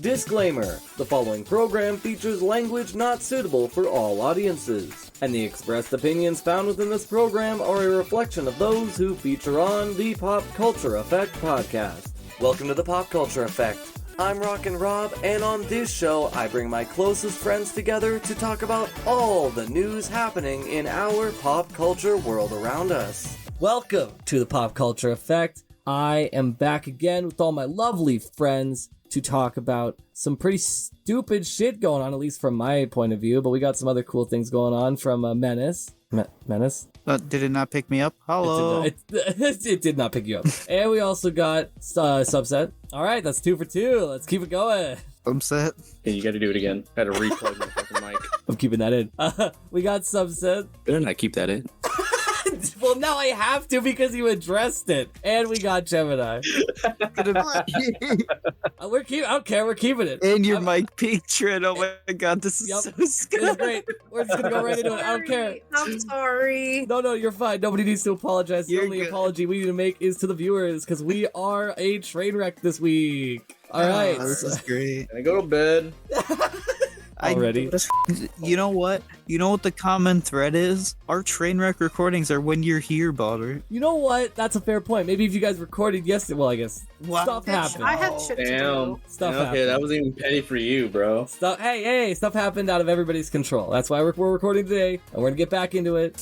Disclaimer: the following program features language not suitable for all audiences, and the expressed opinions found within this program are a reflection of those who feature on the PopCulture Effect podcast. Welcome to the PopCulture Effect. I'm Rockin Rob, and on this show, I bring my closest friends together to talk about all the news happening in our pop culture world around us. Welcome to the PopCulture Effect. I am back again with all my lovely friends to talk about some pretty stupid shit going on, at least from my point of view, but we got some other cool things going on from Menace. Menace? Did it not pick me up? Hello? It did not pick you up. And we also got Subset. Alright, that's 2 for 2. Let's keep it going. Subset? Okay, you gotta do it again. Gotta replug my fucking mic. I'm keeping that in. We got Subset. Better not keep that in. Well, now I have to because you addressed it. And we got Gemini. I don't care, we're keeping it. And your mic peaked, Trent. Oh my god, this is so scary. This is great. We're just gonna go right into it. I don't care. I'm sorry. No, you're fine. Nobody needs to apologize. The only apology we need to make is to the viewers, because we are a train wreck this week. Alright. This is great. Can I go to bed? Already? You know what? You know what the common thread is? Our train wreck recordings are when you're here, Baldur. You know what? That's a fair point. Maybe if you guys recorded yesterday, well, I guess stuff happened. I had shit to do. Stuff okay, happened. that wasn't even petty for you, bro. Hey, stuff happened out of everybody's control. That's why we're recording today, and we're gonna get back into it.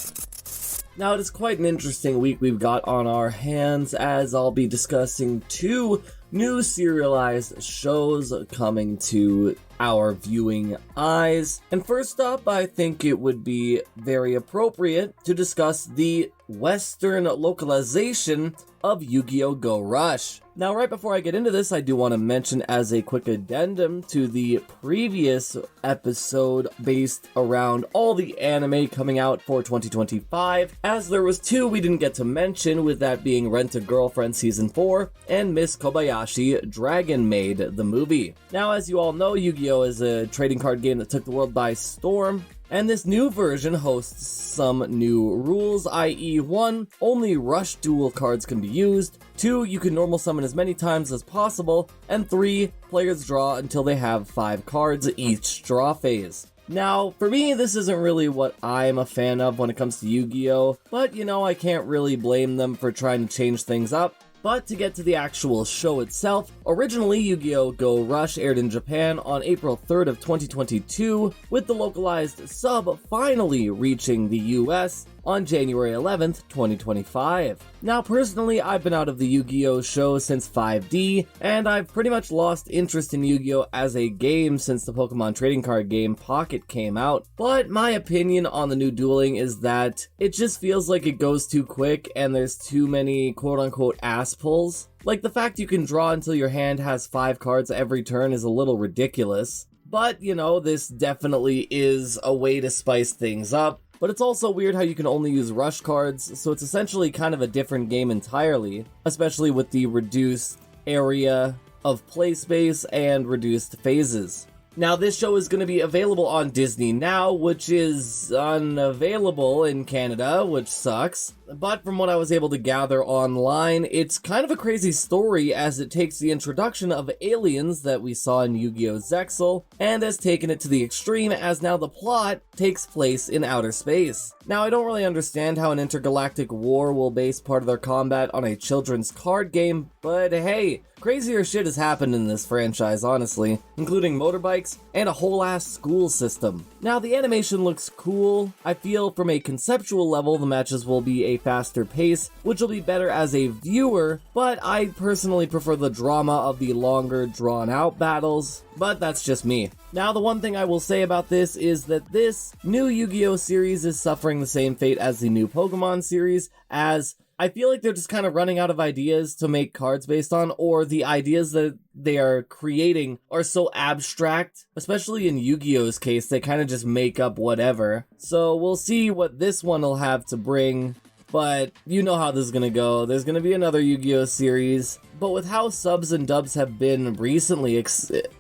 Now, it is quite an interesting week we've got on our hands, as I'll be discussing 2 new serialized shows coming to our viewing eyes. And first up, I think it would be very appropriate to discuss the Western localization of Yu-Gi-Oh! Go Rush. Now, right before I get into this, I do want to mention as a quick addendum to the previous episode based around all the anime coming out for 2025, as there was 2 we didn't get to mention, with that being Rent-a-Girlfriend Season 4 and Miss Kobayashi Dragon Maid, the movie. Now, as you all know, Yu-Gi-Oh! Is a trading card game that took the world by storm, and this new version hosts some new rules, i.e. 1, only Rush Duel cards can be used, 2, you can normal summon as many times as possible, and 3, players draw until they have 5 cards each draw phase. Now, for me, this isn't really what I'm a fan of when it comes to Yu-Gi-Oh!, but I can't really blame them for trying to change things up. But to get to the actual show itself, originally Yu-Gi-Oh! Go Rush aired in Japan on April 3rd of 2022, with the localized sub finally reaching the US on January 11th, 2025. Now, personally, I've been out of the Yu-Gi-Oh! Show since 5D, and I've pretty much lost interest in Yu-Gi-Oh! As a game since the Pokemon trading card game Pocket came out, but my opinion on the new dueling is that it just feels like it goes too quick and there's too many quote-unquote ass pulls. Like, the fact you can draw until your hand has 5 cards every turn is a little ridiculous. But, this definitely is a way to spice things up. But it's also weird how you can only use rush cards, so it's essentially kind of a different game entirely, especially with the reduced area of play space and reduced phases. Now, this show is going to be available on Disney Now, which is unavailable in Canada, which sucks. But from what I was able to gather online, it's kind of a crazy story, as it takes the introduction of aliens that we saw in Yu-Gi-Oh! Zexal and has taken it to the extreme, as now the plot takes place in outer space. Now, I don't really understand how an intergalactic war will base part of their combat on a children's card game, but hey, crazier shit has happened in this franchise, honestly, including motorbikes and a whole-ass school system. Now, the animation looks cool. I feel from a conceptual level, the matches will be a faster pace, which will be better as a viewer, but I personally prefer the drama of the longer, drawn-out battles, but that's just me. Now, the one thing I will say about this is that this new Yu-Gi-Oh! Series is suffering the same fate as the new Pokemon series, as I feel like they're just kind of running out of ideas to make cards based on, or the ideas that they are creating are so abstract, especially in Yu-Gi-Oh's case, they kind of just make up whatever. So we'll see what this one will have to bring, but you know how this is gonna go. There's gonna be another Yu-Gi-Oh series, but with how subs and dubs have been recently,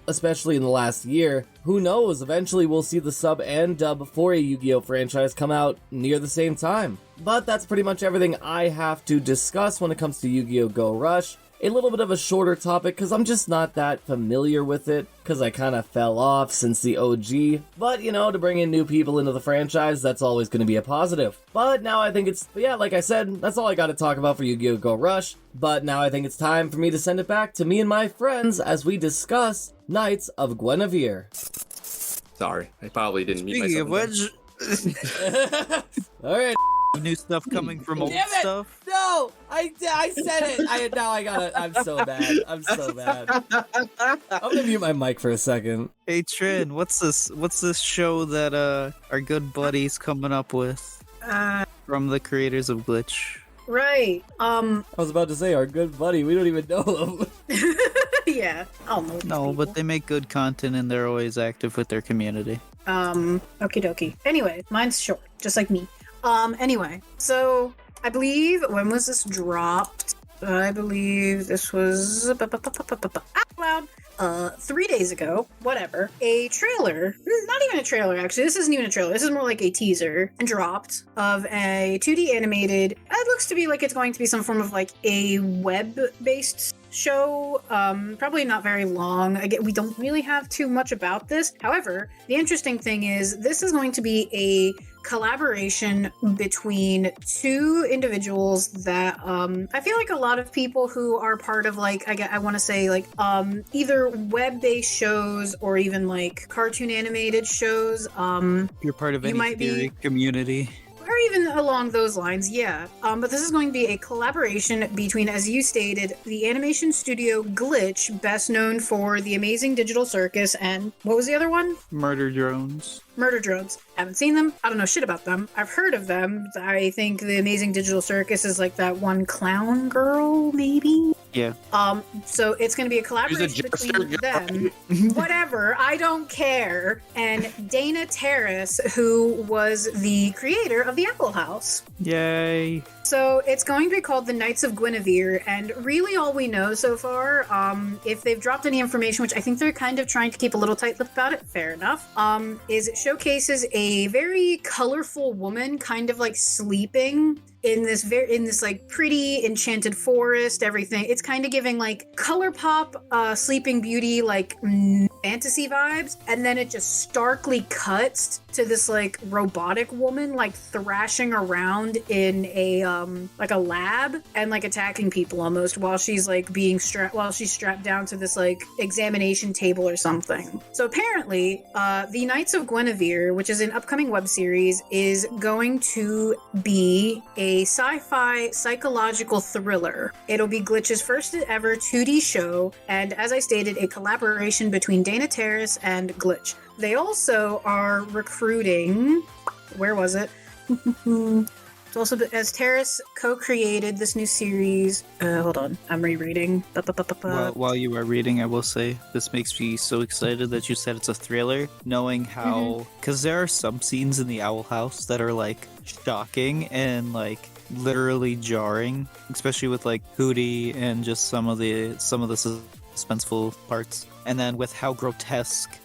especially in the last year, who knows, eventually we'll see the sub and dub for a Yu-Gi-Oh franchise come out near the same time. But that's pretty much everything I have to discuss when it comes to Yu-Gi-Oh! Go Rush. a little bit of a shorter topic because I'm just not that familiar with it because I kind of fell off since the OG. But, you know, to bring in new people into the franchise, that's always going to be a positive. But now I think it's, yeah, like I said, that's all I got to talk about for Yu-Gi-Oh! Go Rush. But now I think it's time for me to send it back to me and my friends as we discuss Knights of Guinevere. Sorry, I probably didn't meet Speaking of myself. which, Alright. new stuff coming from old Damn it! stuff. No! I said it! Now I got it. I'm so bad. I'm gonna mute my mic for a second. Hey Trin, what's this show that our good buddy's coming up with from the creators of Glitch? Right. I was about to say, our good buddy, we don't even know him. Yeah. I'll know. No, but they make good content and they're always active with their community. Okie dokie. Anyway, mine's short, just like me. Anyway, so I believe, when was this dropped? I believe this was out loud 3 days ago, whatever. A trailer, not even a trailer actually, this isn't even a trailer, this is more like a teaser, dropped of a 2D animated, it looks to be like it's going to be some form of like a web-based show, probably not very long. Again, we don't really have too much about this. However, the interesting thing is this is going to be a collaboration between two individuals that I feel like a lot of people who are part of like I want to say like either web-based shows or even like cartoon animated shows. You're part of you any might theory community. or even along those lines, yeah. But this is going to be a collaboration between, as you stated, the animation studio Glitch, best known for The Amazing Digital Circus, and what was the other one? Murder Drones. Murder Drones. Haven't seen them. I don't know shit about them. I've heard of them. I think The Amazing Digital Circus is like that one clown girl, maybe? Yeah. So it's going to be a collaboration between them. Whatever. I don't care. And Dana Terrace, who was the creator of the Owl House. Yay. So it's going to be called the Knights of Guinevere, and really all we know so far, if they've dropped any information, which I think they're kind of trying to keep a little tight-lipped about it, fair enough, is it showcases a very colorful woman kind of like sleeping in this like pretty enchanted forest, everything. It's kind of giving like color pop, Sleeping Beauty, like fantasy vibes, and then it just starkly cuts to this like robotic woman like thrashing around in a like a lab and like attacking people almost while she's like strapped down to this like examination table or something. So apparently the Knights of Guinevere, which is an upcoming web series, is going to be a sci-fi psychological thriller. It'll be Glitch's first ever 2D show, and as I stated, a collaboration between Dana Terrace and Glitch. They also are recruiting, where was it? It's also, as Terrace co-created this new series. Hold on, I'm rereading. While you are reading, I will say this makes me so excited that you said it's a thriller, knowing how, because there are some scenes in the Owl House that are like shocking and like literally jarring, especially with like Hootie and just some of the suspenseful parts. And then with how grotesque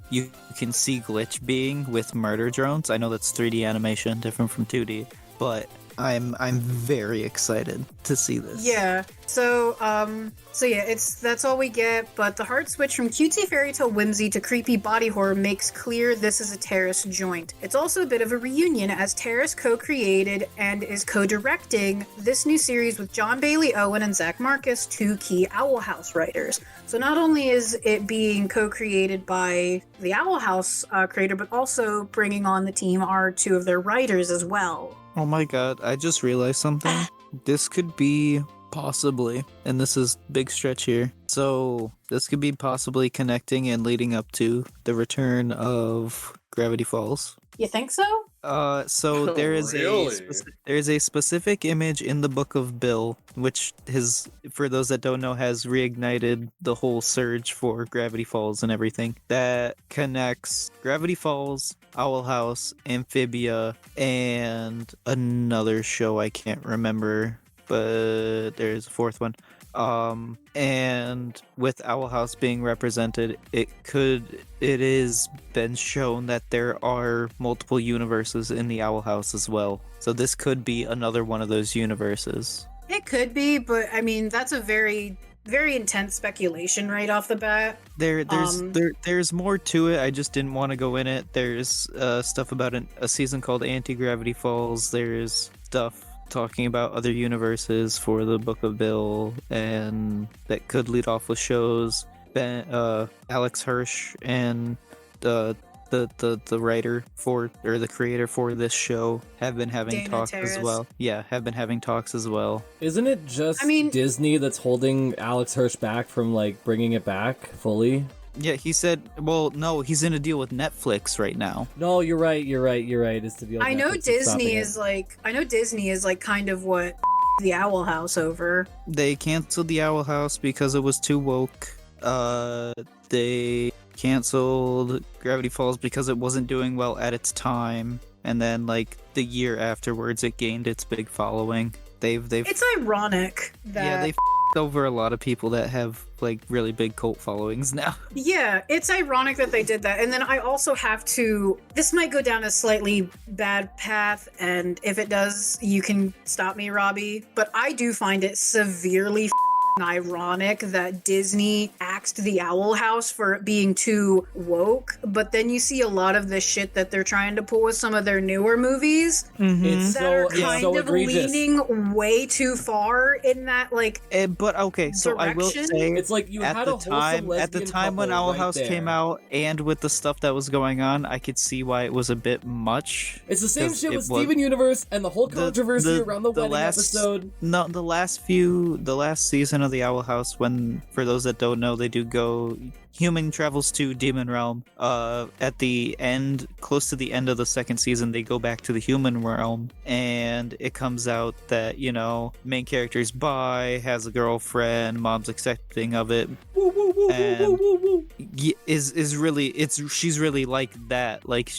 you can see Glitch being with Murder Drones. I know that's 3D animation, different from 2D, but I'm very excited to see this. Yeah. So yeah, that's all we get, but the hard switch from cutesy fairy tale whimsy to creepy body horror makes clear this is a Terrace joint. It's also a bit of a reunion, as Terrace co-created and is co-directing this new series with John Bailey Owen and Zach Marcus, two key Owl House writers. So not only is it being co-created by the Owl House creator, but also bringing on the team are two of their writers as well. Oh my god, I just realized something. This could be possibly, and this is big stretch here, so this could be possibly connecting and leading up to the return of Gravity Falls. You think so? So there is a specific image in the Book of Bill, which has, for those that don't know, has reignited the whole surge for Gravity Falls and everything, that connects Gravity Falls, Owl House, Amphibia, and another show I can't remember, but there's a fourth one. And with Owl House being represented, it is been shown that there are multiple universes in the Owl House as well. So this could be another one of those universes. It could be, but I mean, that's a very, very intense speculation right off the bat. There's more to it. I just didn't want to go in it. There's stuff about a season called Anti-Gravity Falls. There's stuff talking about other universes for the Book of Bill, and that could lead off with shows. Alex Hirsch and the writer for, or the creator for this show, have been having talks Terrace. as well. Yeah, have been having talks as well. Isn't it just Disney that's holding Alex Hirsch back from like bringing it back fully? Yeah, he said, well, no, he's in a deal with Netflix right now. No, you're right. It's the deal. I know Disney is like kind of what the Owl House over. They canceled the Owl House because it was too woke. They canceled Gravity Falls because it wasn't doing well at its time, and then like the year afterwards it gained its big following. It's ironic that they f***ed over a lot of people that have like really big cult followings now. Yeah, it's ironic that they did that. And then I also have to, this might go down a slightly bad path, and if it does, you can stop me, Robbie, but I do find it severely ironic that Disney axed the Owl House for it being too woke, but then you see a lot of the shit that they're trying to pull with some of their newer movies It's that are so kind of egregious. leaning way too far in that like But okay, so I will direction. say, It's like you at had the a wholesome time lesbian when couple Owl right House there. came out, and with the stuff that was going on, I could see why it was a bit much. It's the same 'cause shit it with was- Steven Universe and the whole controversy around the wedding episode. No, the last season of the Owl House, when, for those that don't know, they do go, human travels to Demon Realm. At the end, close to the end of the second season, they go back to the human realm, and it comes out that, you know, main character's bi, has a girlfriend, mom's accepting of it. And she's really like that. Like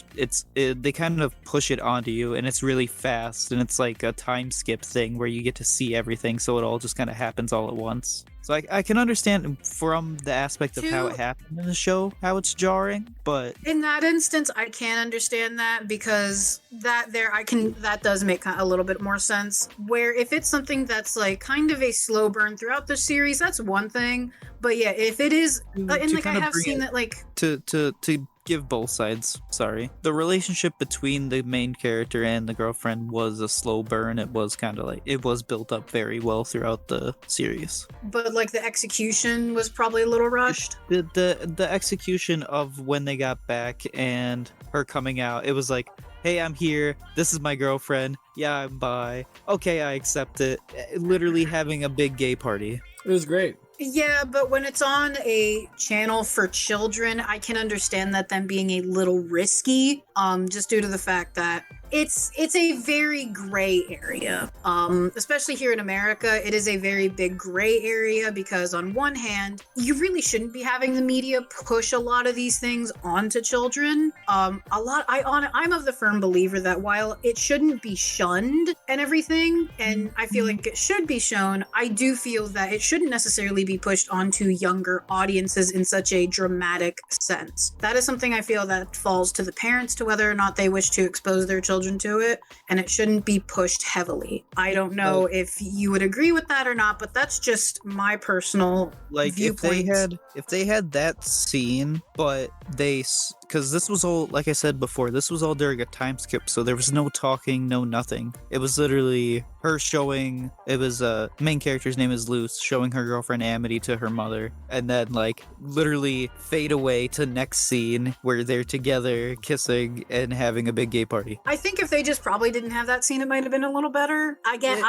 they kind of push it onto you, and it's really fast, and it's like a time skip thing where you get to see everything, so it all just kind of happens all at once. So I can understand from the aspect of how it happened in the show, how it's jarring, but in that instance, I can understand that, because that does make a little bit more sense. Where if it's something that's like kind of a slow burn throughout the series, that's one thing. But yeah, if it is, and like I have seen that, like to give both sides, sorry, the relationship between the main character and the girlfriend was a slow burn. It was kind of like, it was built up very well throughout the series, but like the execution was probably a little rushed. The execution of when they got back and her coming out, it was like, hey, I'm here, this is my girlfriend, yeah, I'm bi, okay, I accept it. Literally having a big gay party. It was great. Yeah, but when it's on a channel for children, I can understand that them being a little risky, just due to the fact that it's a very gray area. Especially here in America, it is a very big gray area, because on one hand, you really shouldn't be having the media push a lot of these things onto children. I'm of the firm believer that while it shouldn't be shunned and everything, and I feel like it should be shown, I do feel that it shouldn't necessarily be pushed onto younger audiences in such a dramatic sense. That is something I feel that falls to the parents to whether or not they wish to expose their children to it, and it shouldn't be pushed heavily. I don't know if you would agree with that or not, but that's just my personal viewpoint. If they had that scene, but because this was all, like I said before, this was all during a time skip, so there was no talking, no nothing. It was literally her showing, it was main character's name is Luce, showing her girlfriend Amity to her mother, and then like literally fade away to next scene where they're together kissing and having a big gay party. I think if they just probably didn't have that scene, it might have been a little better.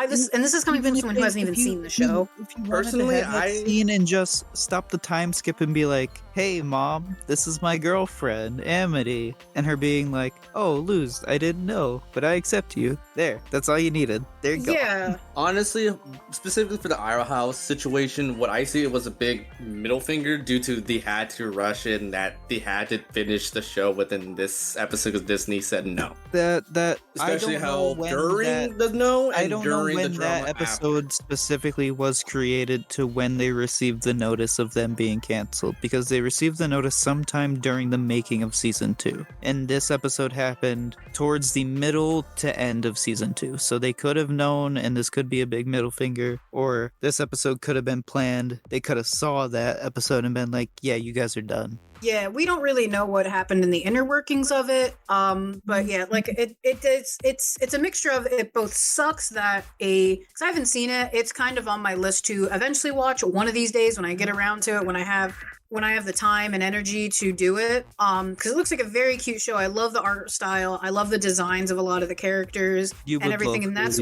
This is coming from someone who hasn't even seen the show. If you Personally, wanted to have that scene and just stop the time skip and be like, hey mom, this is my girlfriend Amity, and her being like, oh Luz, I didn't know, but I accept you. There, that's all you needed. There you go. Yeah. Honestly, specifically for the Owl House situation, what I see, it was a big middle finger due to they had to rush it and that they had to finish the show within this episode because Disney said no. That Especially I don't how know when during the no and I don't know during the when drama that episode specifically was created to when they received the notice of them being canceled, because they received the notice sometime during the making of season 2. And this episode happened towards the middle to end of season 2. So they could have known, and this could be a big middle finger, or this episode could have been planned. They could have saw that episode and been like, yeah, you guys are done. Yeah, we don't really know what happened in the inner workings of it. But yeah, like it's a mixture of it both sucks that because I haven't seen it. It's kind of on my list to eventually watch one of these days when I get around to it, when I have the time and energy to do it. Because it looks like a very cute show. I love the art style. I love the designs of a lot of the characters and everything. And that's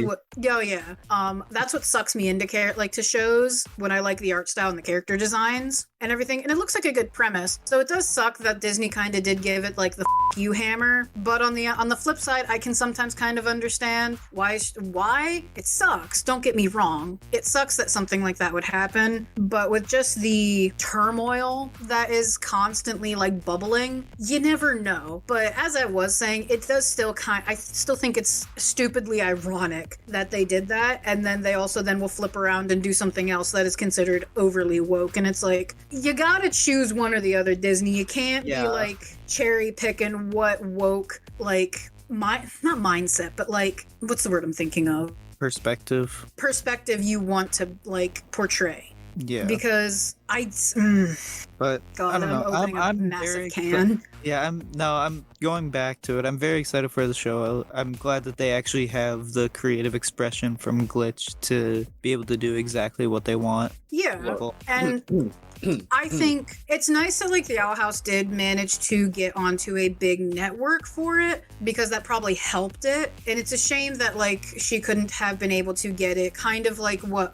that's what sucks me into to shows, when I like the art style and the character designs and everything. And it looks like a good premise. So it does suck that Disney kind of did give it like the you hammer. But on the flip side, I can sometimes kind of understand why it sucks. Don't get me wrong. It sucks that something like that would happen. But with just the turmoil that is constantly like bubbling, you never know. But as I was saying, it does still I still think it's stupidly ironic that they did that, and then they also then will flip around and do something else that is considered overly woke. And it's like, you gotta choose one or the other, Disney. You can't be like cherry picking what woke, like, not mindset, but like, what's the word I'm thinking of? Perspective you want to like portray. Yeah. Because but God, I don't know. I'm opening a massive can. Yeah, I'm going back to it. I'm very excited for the show. I'm glad that they actually have the creative expression from Glitch to be able to do exactly what they want. Yeah. And I think it's nice that like the Owl House did manage to get onto a big network for it, because that probably helped it. And it's a shame that like she couldn't have been able to get it kind of like what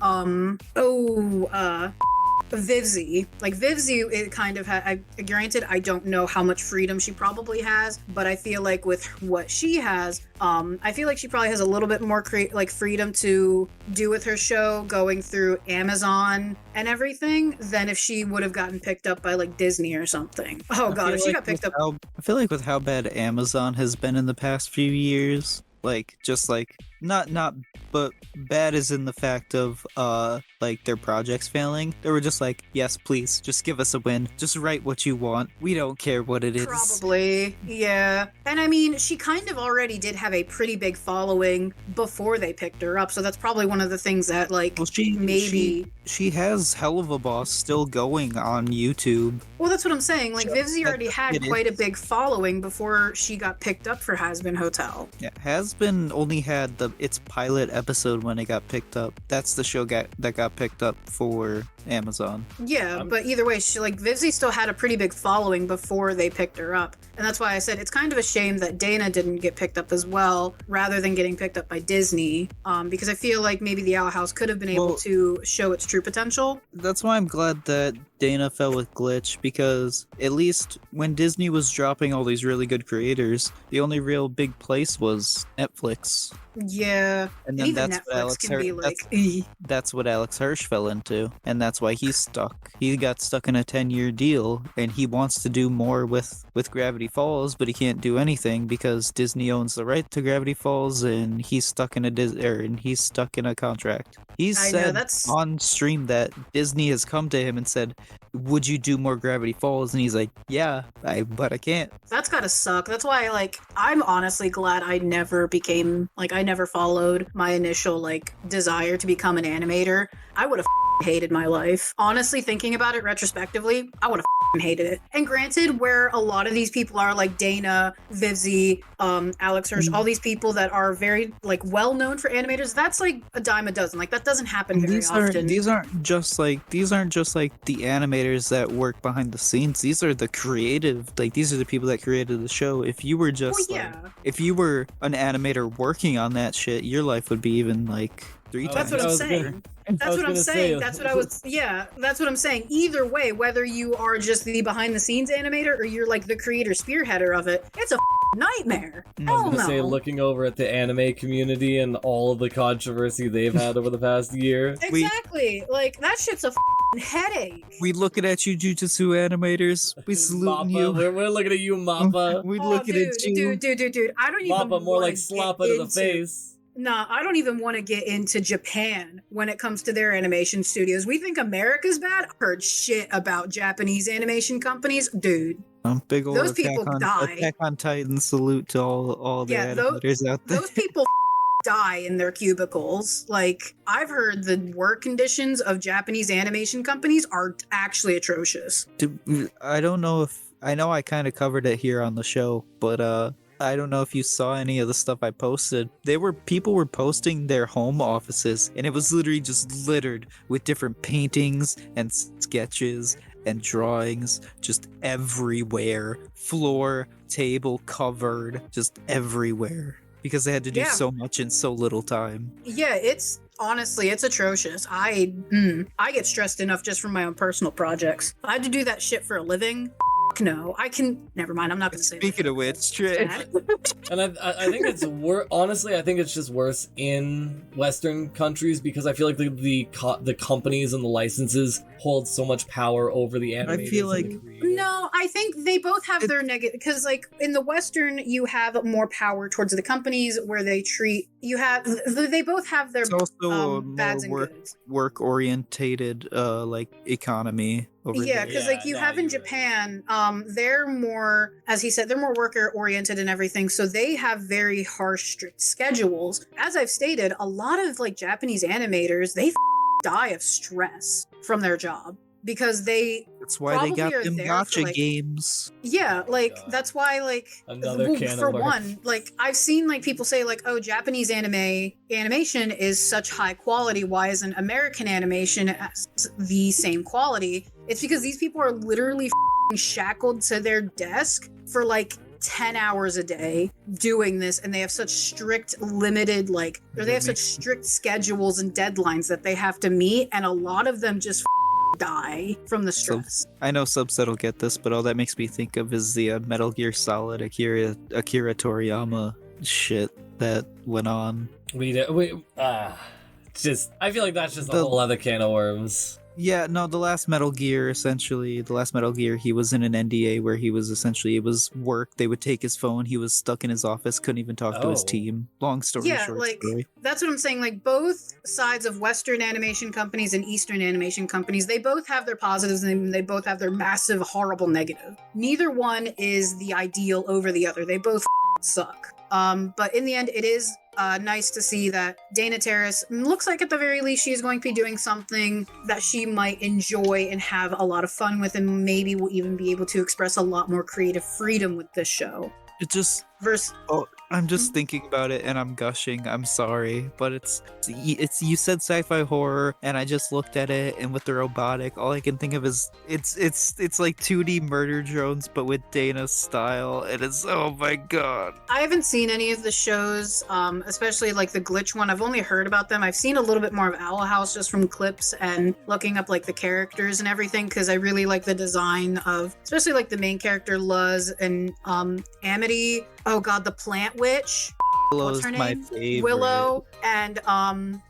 Vivzy. Like Vivzy, it kind of had, granted, I don't know how much freedom she probably has, but I feel like with what she has, I feel like she probably has a little bit more freedom to do with her show going through Amazon and everything than if she would have gotten picked up by like Disney or something. Oh God, if she got picked up. I feel like with how bad Amazon has been in the past few years, like just like not but bad is in the fact of like their projects failing. They were just like, yes, please, just give us a win. Just write what you want. We don't care what it is. Probably, yeah. And I mean, she kind of already did have a pretty big following before they picked her up, so that's probably one of the things that like she has Hell of a Boss still going on YouTube. Well, that's what I'm saying. Like Vivzy already had quite a big following before she got picked up for Has-Been Hotel. Yeah, Has-Been only had its pilot episode when it got picked up. That's the show that got picked up for Amazon. Yeah, but either way, Vivzy still had a pretty big following before they picked her up. And that's why I said it's kind of a shame that Dana didn't get picked up as well, rather than getting picked up by Disney. Because I feel like maybe the Owl House could have been able to show its true potential. That's why I'm glad that Dana fell with Glitch, because at least when Disney was dropping all these really good creators, the only real big place was Netflix. Yeah, and then that's what Alex Hirsch fell into, and that's why he's stuck. He got stuck in a 10-year deal, and he wants to do more with Gravity Falls, but he can't do anything because Disney owns the right to Gravity Falls, and he's stuck in a contract. He said on stream that Disney has come to him and said, would you do more Gravity Falls? And he's like, yeah, but I can't. That's gotta suck. That's why, I'm honestly glad I never followed my initial, desire to become an animator. I would have hated my life. Honestly, thinking about it retrospectively, I would have hated it. And granted, where a lot of these people are, like Dana, Vivzy, Alex Hirsch, all these people that are very, well known for animators, that's a dime a dozen. That doesn't happen very often. These aren't just the animators that work behind the scenes. These are the creative, these are the people that created the show. If you were just, if you were an animator working on that shit, your life would be even, 3 times. That's what I'm saying. That's what I'm saying. That's what I'm saying. Either way, whether you are just the behind the scenes animator or you're the creator spearheader of it, it's a nightmare. I was gonna say, looking over at the anime community and all of the controversy they've had over the past year. Exactly. That shit's a headache. We looking at you, Jujutsu animators. We saluting you. We're looking at you, Mappa. We looking at you. Dude. I don't even Mappa, more like slap into the face. Nah, I don't even want to get into Japan when it comes to their animation studios. We think America's bad. I heard shit about Japanese animation companies. Dude, Big old those people die. Attack on Titan salute to all the animators out there. Those people die in their cubicles. Like, I've heard the work conditions of Japanese animation companies are actually atrocious. I don't know if I know I kind of covered it here on the show, but I don't know if you saw any of the stuff I posted. People were posting their home offices, and it was literally just littered with different paintings and sketches and drawings just everywhere. Floor, table covered, just everywhere. Because they had to do so much in so little time. Yeah, it's atrocious. I get stressed enough just from my own personal projects. I had to do that shit for a living. No, I can. Never mind. I'm not going to say. Speaking of which, Trey. And I think it's worse. Honestly, I think it's just worse in Western countries because I feel like the companies and the licenses hold so much power over the animators. I feel like no. I think they both have their negative because, like, in the Western, you have more power towards the companies where they treat. They both have their it's also bads and more goods. work orientated, like economy. Yeah, because like you have in Japan, they're more, as he said, they're more worker oriented and everything. So they have very harsh, strict schedules. As I've stated, a lot of like Japanese animators, they die of stress from their job because that's why they got them gacha games. Yeah, like that's why like for worms. one, like I've seen like people say like, oh, Japanese animation is such high quality. Why isn't American animation the same quality? It's because these people are literally shackled to their desk for like 10 hours a day doing this, and they have such strict they have such strict schedules and deadlines that they have to meet, and a lot of them just die from the stress. I know Subset will get this, but all that makes me think of is the Metal Gear Solid Akira Toriyama shit that went on. I feel like that's just a whole other can of worms. Yeah, no, the last Metal Gear, he was in an NDA where it was work. They would take his phone. He was stuck in his office, couldn't even talk to his team. Long story short. Story. That's what I'm saying. Like, both sides of Western animation companies and Eastern animation companies, they both have their positives and they both have their massive, horrible negative. Neither one is the ideal over the other. They both suck. But in the end, it is nice to see that Dana Terrace looks like at the very least she is going to be doing something that she might enjoy and have a lot of fun with, and maybe will even be able to express a lot more creative freedom with this show. It just I'm just thinking about it and I'm gushing. I'm sorry, but it's you said sci-fi horror and I just looked at it, and with the robotic, all I can think of is it's like 2D murder drones but with Dana's style, and it's oh my god. I haven't seen any of the shows, especially like the Glitch one. I've only heard about them. I've seen a little bit more of Owl House just from clips and looking up like the characters and everything, because I really like the design of especially like the main character Luz and Amity. Oh god, the plant witch. What's her name? My favorite. Willow, and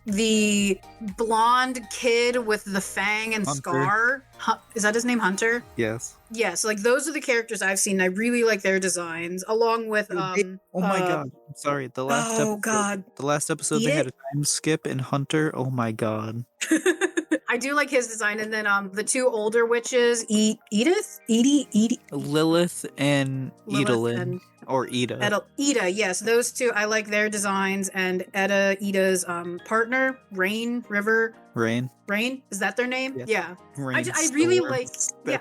the blonde kid with the fang and Hunter. scar. Is that his name, Hunter? Yes. Yeah, so like those are the characters I've seen. I really like their designs, along with oh my god. I'm sorry. The last episode they had a time skip in Hunter. Oh my god. I do like his design, and then the two older witches, Edith, Lilith and Edalyn. Or Ida. Ida, yes, those two. I like their designs, and Ida's partner, Rain. Is that their name? Yeah. I really like. Yeah,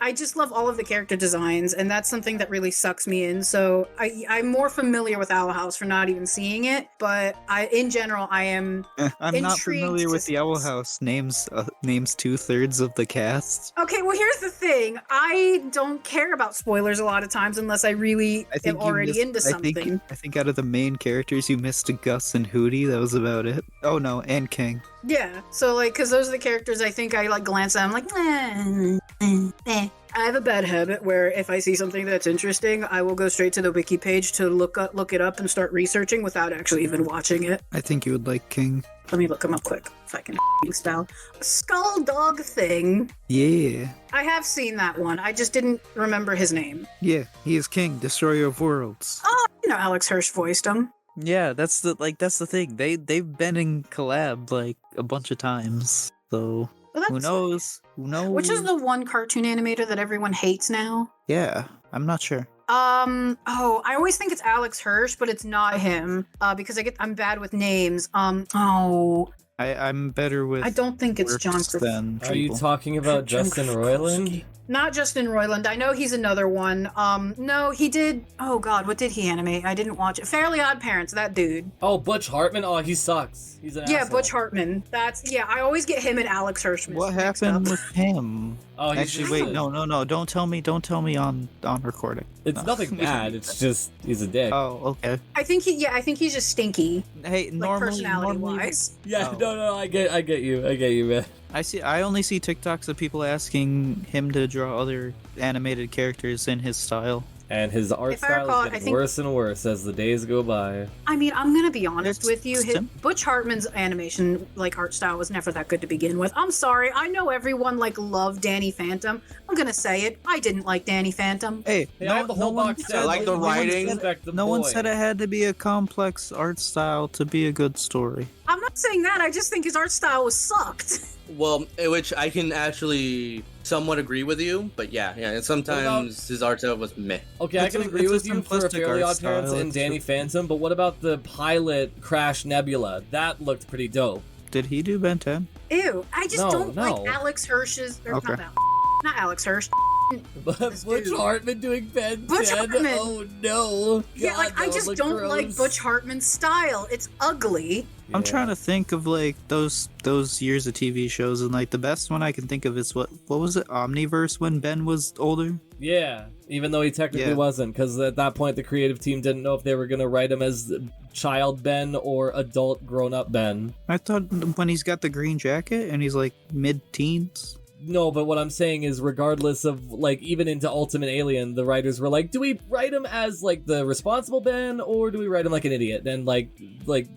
I just love all of the character designs, and that's something that really sucks me in. So I'm more familiar with Owl House for not even seeing it, but in general, I am. I'm not familiar with the Owl House. Names 2/3 of the cast. Okay, well here's the thing. I don't care about spoilers a lot of times unless I really am already into something. I think out of the main characters, you missed Gus and Hootie. That was about it. Oh no, and King. Yeah, so like, because those are the characters I think I like glance at. I'm like, I have a bad habit where if I see something that's interesting, I will go straight to the wiki page to look it up and start researching without actually even watching it. I think you would like King. Let me look him up quick if I can spell. Skull Dog Thing. Yeah. I have seen that one. I just didn't remember his name. Yeah, he is King, Destroyer of Worlds. Oh, Alex Hirsch voiced him. Yeah, that's the thing. They've been in collab like a bunch of times. So Well, who that's- knows? Who knows? Which is the one cartoon animator that everyone hates now? Yeah, I'm not sure. I always think it's Alex Hirsch, but it's not him. Because I'm bad with names. I'm better with. I don't think it's works John than Are you people. talking about John Justin Krakowski. Roiland? Not Justin Roiland. I know he's another one. No, he did. Oh God, what did he animate? I didn't watch it. Fairly Odd Parents. That dude. Oh, Butch Hartman? Oh, he sucks. He's an Yeah, asshole. Butch Hartman. I always get him and Alex Hirschman. What mixed happened up. with him? Oh, he's Actually, just wait, a- no, don't tell me on recording. It's No. nothing bad. It's just he's a dick. Oh, okay. I think he's just stinky, Hey, like normally, personality-wise. Yeah, Oh. no, I get you, man. I only see TikToks of people asking him to draw other animated characters in his style. And his art If I style recall, is I getting think- worse and worse as the days go by. I mean, I'm gonna be honest It's with you. Butch Hartman's animation, art style, was never that good to begin with. I'm sorry. I know everyone loved Danny Phantom. I'm gonna say it. I didn't like Danny Phantom. Hey, Hey, I have the whole box set. I like the No one writing. respect the No one boy. said it had to be a complex art style to be a good story. I'm not saying that. I just think his art style was sucked. Well, which I can actually somewhat agree with you, but yeah, and sometimes his art style was meh. Okay, I It's can a- agree it's a with you for simplistic Fairly art Odd Parents style, and it's Danny just- Phantom, but what about the pilot Crash Nebula? That looked pretty dope. Did he do Ben 10? Ew. I just No, don't no. like Alex Hirsch's. Or Okay. not Alex Hirsch. Butch dude. Hartman doing Ben Butch 10? Hartman. Oh no. Yeah, God, I that just would don't look like gross. Butch Hartman's style. It's ugly. I'm Yeah. trying to think of those years of TV shows, and the best one I can think of is what was it, Omniverse, when Ben was older? Yeah, even though he technically Yeah. wasn't, because at that point the creative team didn't know if they were going to write him as child Ben or adult grown-up Ben. I thought when he's got the green jacket and he's mid-teens. No, but what I'm saying is, regardless of even into Ultimate Alien, the writers were like, do we write him as the responsible Ben, or do we write him like an idiot? And like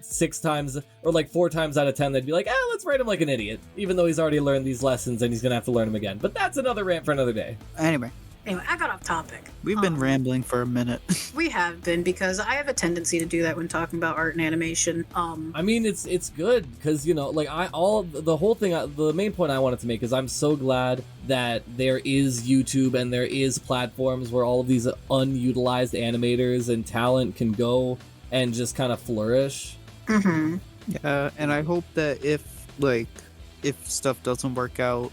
6 times or 4 times out of 10, they'd be like, let's write him like an idiot, even though he's already learned these lessons and he's gonna have to learn them again. But that's another rant for another day. Anyway, I got off topic. We've been rambling for a minute. We have been, because I have a tendency to do that when talking about art and animation. I mean, it's good because the whole thing. The main point I wanted to make is I'm so glad that there is YouTube and there is platforms where all of these unutilized animators and talent can go and just kind of flourish. Mm-hmm. And I hope that if stuff doesn't work out,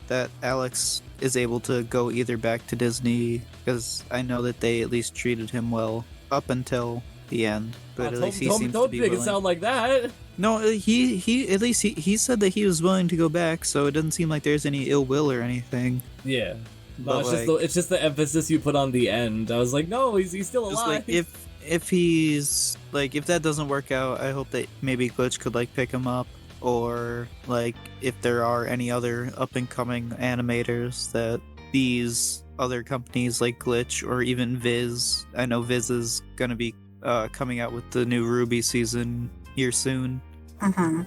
that Alex is able to go either back to Disney, because I know that they at least treated him well up until the end. But at least he seems to don't be make it willing. sound like that. No, he at least he said that he was willing to go back, so it doesn't seem like there's any ill will or anything. Yeah. No, But, it's just the emphasis you put on the end. I was like, no, he's still Just alive. if he's if that doesn't work out, I hope that maybe Glitch could pick him up, or if there are any other up and coming animators that these other companies like Glitch or even Viz. I know Viz is gonna be coming out with the new Ruby season here soon. Mm-hmm.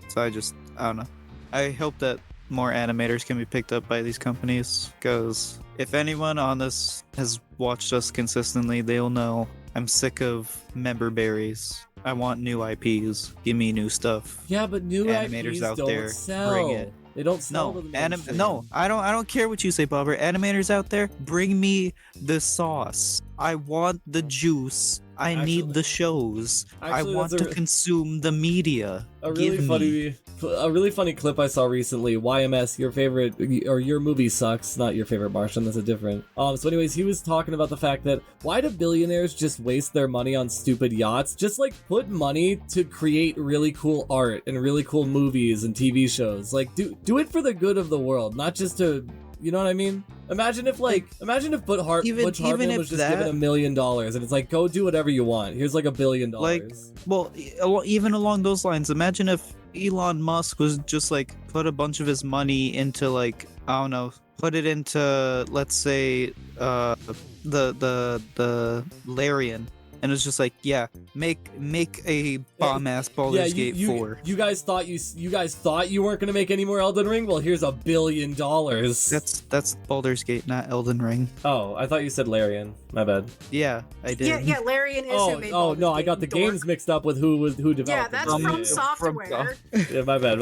So I don't know. I hope that more animators can be picked up by these companies, because if anyone on this has watched us consistently, they'll know I'm sick of member berries. I want new IPs. Give me new stuff. Yeah, but new Animators IPs out don't there, sell. bring it. They don't sell. No, to the mainstream. I don't care what you say, Bobber. Animators out there, bring me the sauce. I want the juice. I need the shows. I Actually, want that's to consume the media. A Give me. really funny clip I saw recently. YMS, your favorite or your movie sucks. Not your favorite Martian. That's a different. So, anyways, he was talking about the fact that why do billionaires just waste their money on stupid yachts? Just put money to create really cool art and really cool movies and TV shows. Do it for the good of the world, not just to. You know what I mean? Imagine if Butch Hartman was just given $1 million and it's go do whatever you want. Here's $1 billion. Even along those lines, imagine if Elon Musk was just put a bunch of his money into I don't know, put it into, let's say, the Larian, and it's just like, yeah, make a bomb ass Baldur's Gate 4. You guys thought you weren't gonna make any more Elden Ring? Well, here's $1 billion. That's Baldur's Gate, not Elden Ring. Oh, I thought you said Larian. My bad. Yeah, I did. Yeah, Larian is who made Oh Baldur's no, Gate, I got the dork. games mixed up with who developed. Yeah, that's from Software. Yeah, my bad.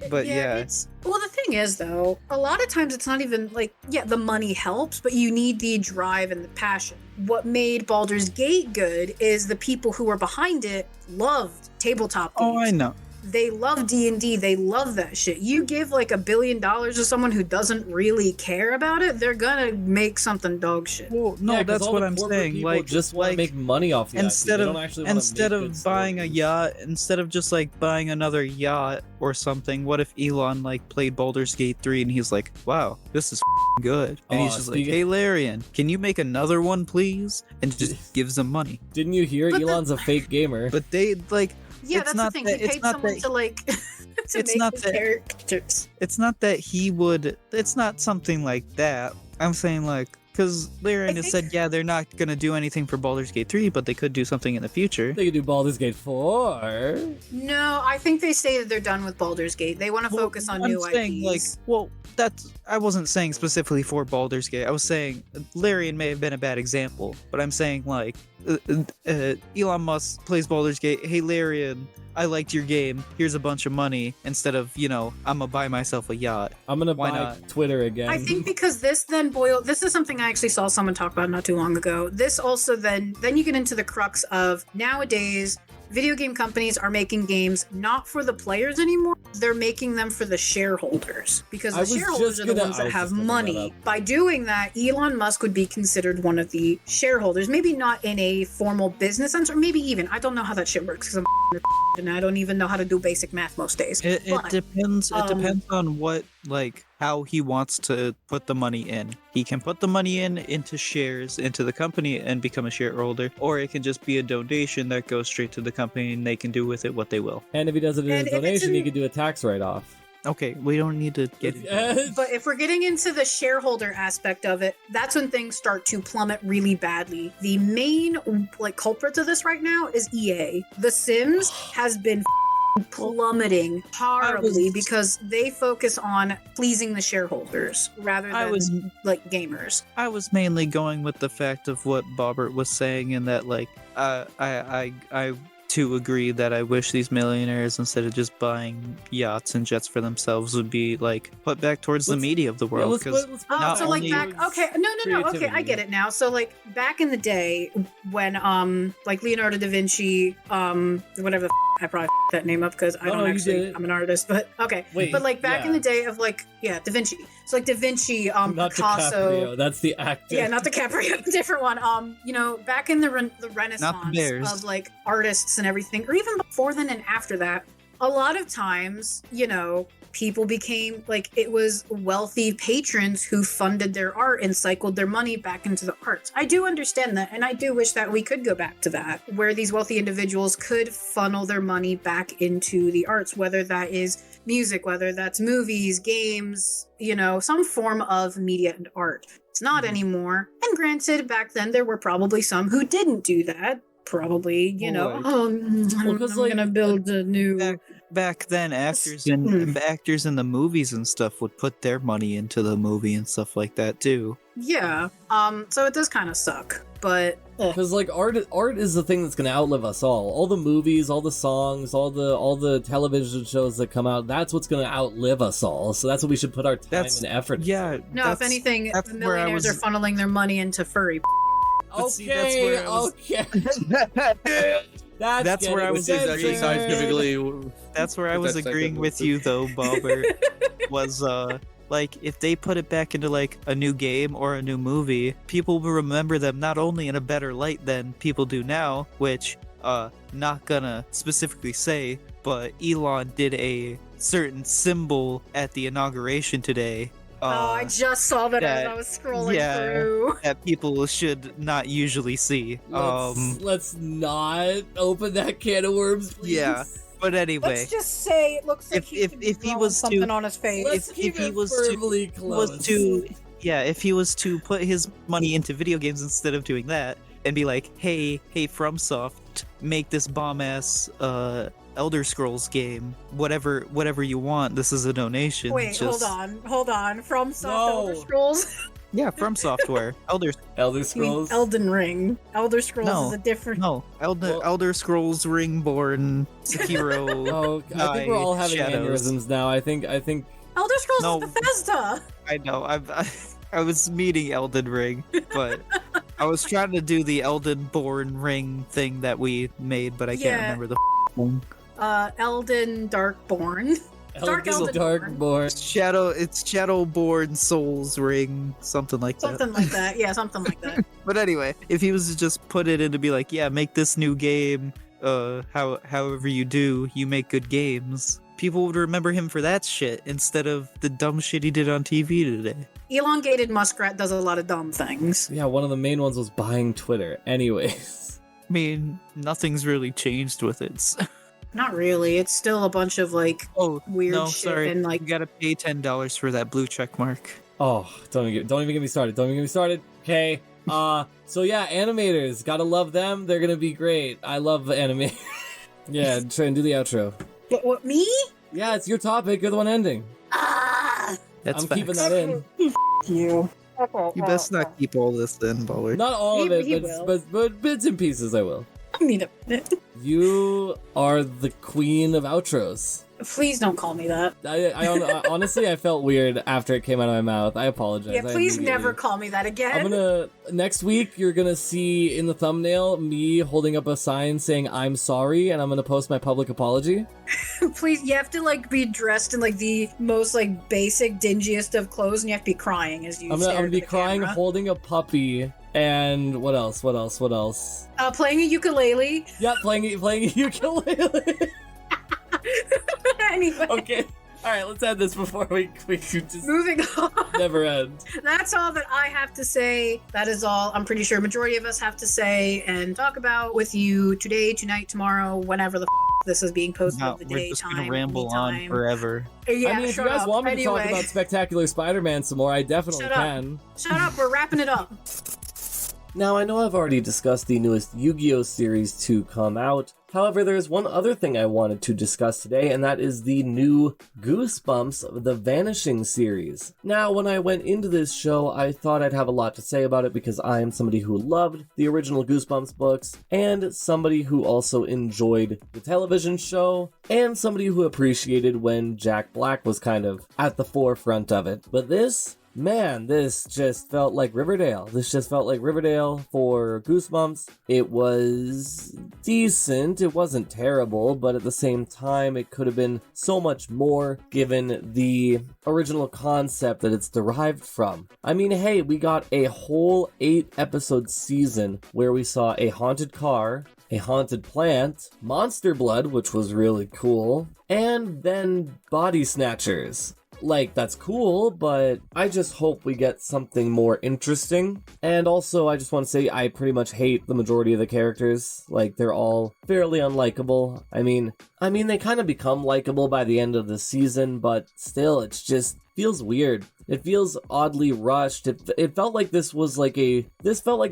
But yeah. Well, the thing is, though, a lot of times it's not even like, the money helps, but you need the drive and the passion. What made Baldur's Gate good is the people who were behind it loved tabletop games. Oh, I know. They love D&D. They love that shit. You give like $1 billion to someone who doesn't really care about it, they're gonna make something dog shit. Well, no, Yeah, 'cause that's all what the I'm corporate saying. people Like, just want to make money off the instead IP. They of don't actually wanna instead make of good buying a stories. yacht, instead of just like buying another yacht or something, what if Elon like played Baldur's Gate 3 and he's like, "Wow, this is good," and he's just like, "Hey, Larian, can you make another one, please?" And just gives them money. Didn't you hear But Elon's a fake gamer? But they like. Yeah, It's that's not the thing. that- He it's paid not someone that- to like to it's make not his that- characters. It's not that he would. It's not something like that. I'm saying like. Because Larian has said, yeah, they're not going to do anything for Baldur's Gate 3, but they could do something in the future. They could do Baldur's Gate 4. No, I think they say that they're done with Baldur's Gate. They want to focus on new saying, IPs. I wasn't saying specifically for Baldur's Gate. I was saying Larian may have been a bad example, but I'm saying like Elon Musk plays Baldur's Gate. Hey, Larian, I liked your game. Here's a bunch of money. Instead of, I'm gonna buy myself a yacht. I'm gonna Why buy not? Twitter again. I think because this is something I actually saw someone talk about not too long ago. This also then you get into the crux of nowadays video game companies are making games not for the players anymore. They're making them for the shareholders because I the was shareholders just are the gonna- ones I that was have just gonna bring that money. up. By doing that, Elon Musk would be considered one of the shareholders. Maybe not in a formal business sense, or maybe even, I don't know how that shit works because I'm and I don't even know how to do basic math most days. It But, depends. It depends on what, like, how he wants to put the money in. He can put the money into shares into the company and become a shareholder, or it can just be a donation that goes straight to the company and they can do with it what they will. And if he does it And as if a it's donation, in- he could do a tax write-off. Okay, we don't need to get into that. But if we're getting into the shareholder aspect of it, that's when things start to plummet really badly. The main culprit to this right now is EA. The Sims has been plummeting horribly because they focus on pleasing the shareholders rather than gamers. I was mainly going with the fact of what Bobbert was saying, in that I too agree that I wish these millionaires, instead of just buying yachts and jets for themselves, would be put back towards the media of the world. Because Oh, so only- back okay, no, okay, I get it now. So back in the day when Leonardo da Vinci, whatever the I probably that name up because I No, don't you actually, did it. I'm an artist, but okay. Wait, but back in the day of Da Vinci. So Da Vinci, not Picasso. DiCaprio, that's the actor. Yeah, not DiCaprio, different one. Back in the Renaissance bears. of artists and everything, or even before then and after that, a lot of times, people became it was wealthy patrons who funded their art and cycled their money back into the arts. I do understand that, and I do wish that we could go back to that, where these wealthy individuals could funnel their money back into the arts, whether that is music, whether that's movies, games, some form of media and art. It's not anymore. And granted, back then there were probably some who didn't do that. Probably, I'm gonna build a new. Back then, actors in the movies and stuff would put their money into the movie and stuff like that too. Yeah. So it does kind of suck, but Because art is the thing that's gonna outlive us all. All the movies, all the songs, all the television shows that come out. That's what's gonna outlive us all. So that's what we should put our time and effort. Yeah. no. If anything, the millionaires are funneling their money into furry. But see, that's where I was- Okay. That's where I was Actually, scientifically, That's where I was That's agreeing technically with you though, Bobbert. Was if they put it back into a new game or a new movie, people will remember them not only in a better light than people do now, which not gonna specifically say, but Elon did a certain symbol at the inauguration today. I just saw that as I was scrolling through. That people should not usually see. Let's not open that can of worms, please. Yeah. But anyway, Let's just say it looks like if he was something on his face. Let's if keep he it was firmly close. if he was to put his money into video games instead of doing that, and be like, hey, FromSoft, make this bomb-ass Elder Scrolls game. Whatever you want, this is a donation. Wait, Just... hold on. From Soft No. Elder Scrolls? Yeah, From Software. Elder You mean Scrolls. Elden Ring. Elder Scrolls No. is a different... No, Elder Scrolls Ringborn, Sekiro. Oh, I think we're all having Shadows. aneurysms now. I think Elder Scrolls No. is Bethesda! I know. I was meeting Elden Ring, but I was trying to do the Elden-born ring thing that we made, but I can't Yeah. remember the thing. Elden Darkborn. Dark Elden Darkborn. It's Shadowborn Souls Ring, something like that. Something like that. Yeah, something like that. But anyway, if he was to just put it in to be like, yeah, make this new game, however you do, you make good games, people would remember him for that shit instead of the dumb shit he did on TV today. Elongated Muskrat does a lot of dumb things. Yeah, one of the main ones was buying Twitter. Anyways. I mean, nothing's really changed with it. Not really. It's still a bunch of, like, weird no, shit sorry. and, like... You gotta pay $10 for that blue check mark. Oh, don't even get me started. Don't even get me started. Okay. So yeah, animators. Gotta love them. They're gonna be great. I love anime. Yeah, try and do the outro. What, me? Yeah, it's your topic. You're the one ending. Ah! That's I'm facts. keeping that in. You. You best not keep all this in, Baller. Not all of He it, will. but bits and pieces I will. I need a minute. You are the queen of outros. Please don't call me that. Honestly, I felt weird after it came out of my mouth. I apologize. Yeah, please I never immediately- call me that again. Next week, you're gonna see in the thumbnail me holding up a sign saying I'm sorry, and I'm gonna post my public apology. Please, you have to, like, be dressed in, like, the most, like, basic, dingiest of clothes, and you have to be crying as you I'm stare gonna into be the crying, camera. holding a puppy, and what else? Playing a ukulele. Yeah, playing a ukulele. Anyway, Okay. Alright, let's end this before we just moving on. never end. That's all that I have to say. That is all I'm pretty sure a majority of us have to say and talk about with you today, tonight, tomorrow, whenever the this is being posted No, of the we're day, just time, gonna ramble anytime. on forever. Yeah, I mean, if you shut guys up. want me to talk Anyway, about Spectacular Spider-Man some more, I definitely Shut up. can. shut up. We're wrapping it up. Now, I know I've already discussed the newest Yu-Gi-Oh! Series to come out. However, there's one other thing I wanted to discuss today, and that is the new Goosebumps The Vanishing series. Now, when I went into this show, I thought I'd have a lot to say about it because I am somebody who loved the original Goosebumps books, and somebody who also enjoyed the television show, and somebody who appreciated when Jack Black was kind of at the forefront of it. But this just felt like Riverdale. This just felt like Riverdale for Goosebumps. It was decent. It wasn't terrible, but at the same time, it could have been so much more given the original concept that it's derived from. I mean, hey, we got a whole 8-episode season where we saw a haunted car, a haunted plant, monster blood, which was really cool, and then body snatchers. Like, that's cool, but I just hope we get something more interesting. And also, I just want to say I pretty much hate the majority of the characters. Like, they're all fairly unlikable. I mean, they kind of become likable by the end of the season, but still, it's just feels weird. It feels oddly rushed. It felt like this felt like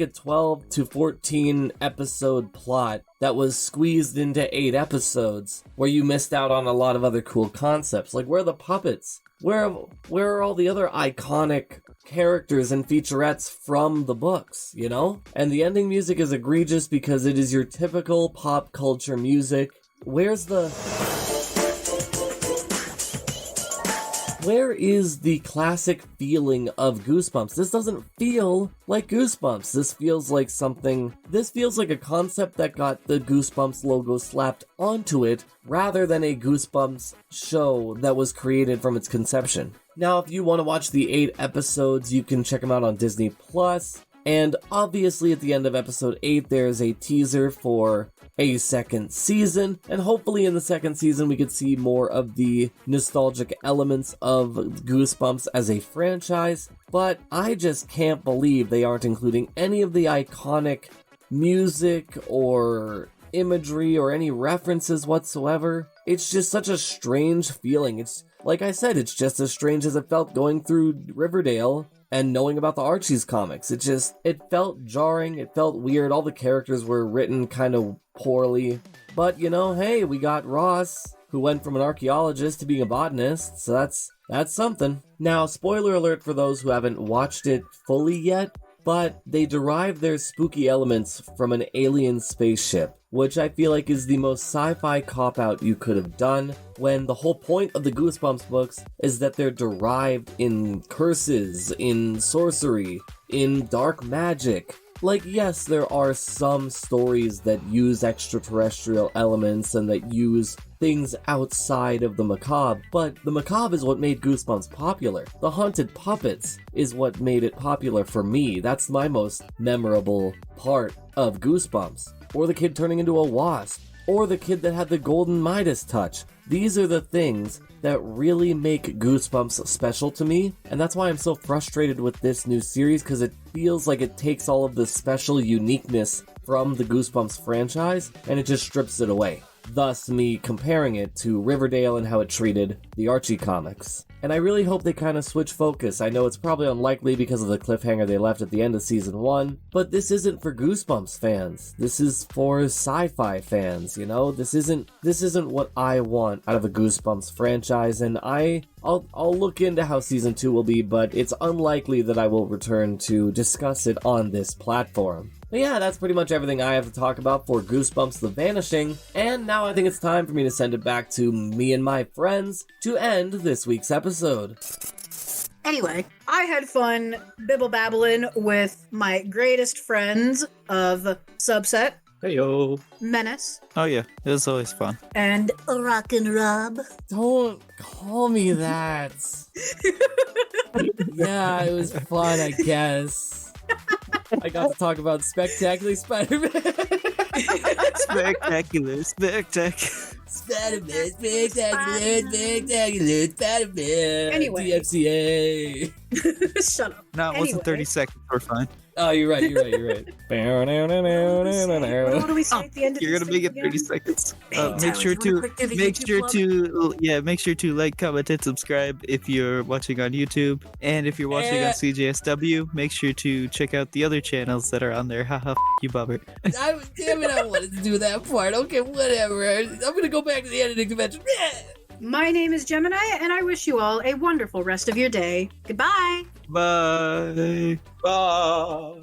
a 12 to 14 episode plot that was squeezed into 8 episodes, where you missed out on a lot of other cool concepts. Like, where are the puppets? Where are all the other iconic characters and featurettes from the books, you know? And the ending music is egregious because it is your typical pop culture music. Where is the classic feeling of Goosebumps? This doesn't feel like Goosebumps. This feels like a concept that got the Goosebumps logo slapped onto it rather than a Goosebumps show that was created from its conception. Now, if you want to watch the 8 episodes, you can check them out on Disney+. And obviously at the end of episode 8, there's a teaser for a second season, and hopefully in the second season we could see more of the nostalgic elements of Goosebumps as a franchise, but I just can't believe they aren't including any of the iconic music or imagery or any references whatsoever. It's just such a strange feeling. It's, like I said, it's just as strange as it felt going through Riverdale and knowing about the Archie's comics. It felt jarring, it felt weird, all the characters were written kind of poorly. But, hey, we got Ross, who went from an archaeologist to being a botanist, so that's something. Now, spoiler alert for those who haven't watched it fully yet, but they derive their spooky elements from an alien spaceship, which I feel like is the most sci-fi cop-out you could have done, when the whole point of the Goosebumps books is that they're derived in curses, in sorcery, in dark magic. Like, yes, there are some stories that use extraterrestrial elements and that use things outside of the macabre, but the macabre is what made Goosebumps popular. The haunted puppets is what made it popular for me. That's my most memorable part of Goosebumps. Or the kid turning into a wasp. Or the kid that had the golden Midas touch. These are the things that really make Goosebumps special to me, and that's why I'm so frustrated with this new series, because it feels like it takes all of the special uniqueness from the Goosebumps franchise, and it just strips it away. Thus, me comparing it to Riverdale and how it treated the Archie comics. And I really hope they kind of switch focus. I know it's probably unlikely because of the cliffhanger they left at the end of Season 1, but this isn't for Goosebumps fans. This is for sci-fi fans, This isn't what I want out of a Goosebumps franchise, and I'll look into how Season 2 will be, but it's unlikely that I will return to discuss it on this platform. But yeah, that's pretty much everything I have to talk about for Goosebumps The Vanishing, and now I think it's time for me to send it back to me and my friends to end this week's episode. Anyway, I had fun bibble-babbling with my greatest friends of Subset, Heyo. Menace, Oh yeah, it was always fun. and Rockin Rob. Don't call me that. Yeah, it was fun, I guess. I got to talk about Spectacular Spider-Man. Spectacular. Spider-Man, spectacular Spider-Man. Anyway. DMCA. Shut up. No, it wasn't 30 Anyway. seconds. We're fine. Oh, you're right. What do we say at the end of You're this gonna make it thing 30 again? seconds. Hey, Make Terrace, sure wanna to quick give a make YouTube sure plug? to make sure to like, comment, and subscribe if you're watching on YouTube, and if you're watching on CJSW, make sure to check out the other channels that are on there. Haha, you bobber. Damn it, I wanted to do that part. Okay, whatever. I'm gonna go back to the editing convention. My name is Gemini, and I wish you all a wonderful rest of your day. Goodbye. Bye. Bye.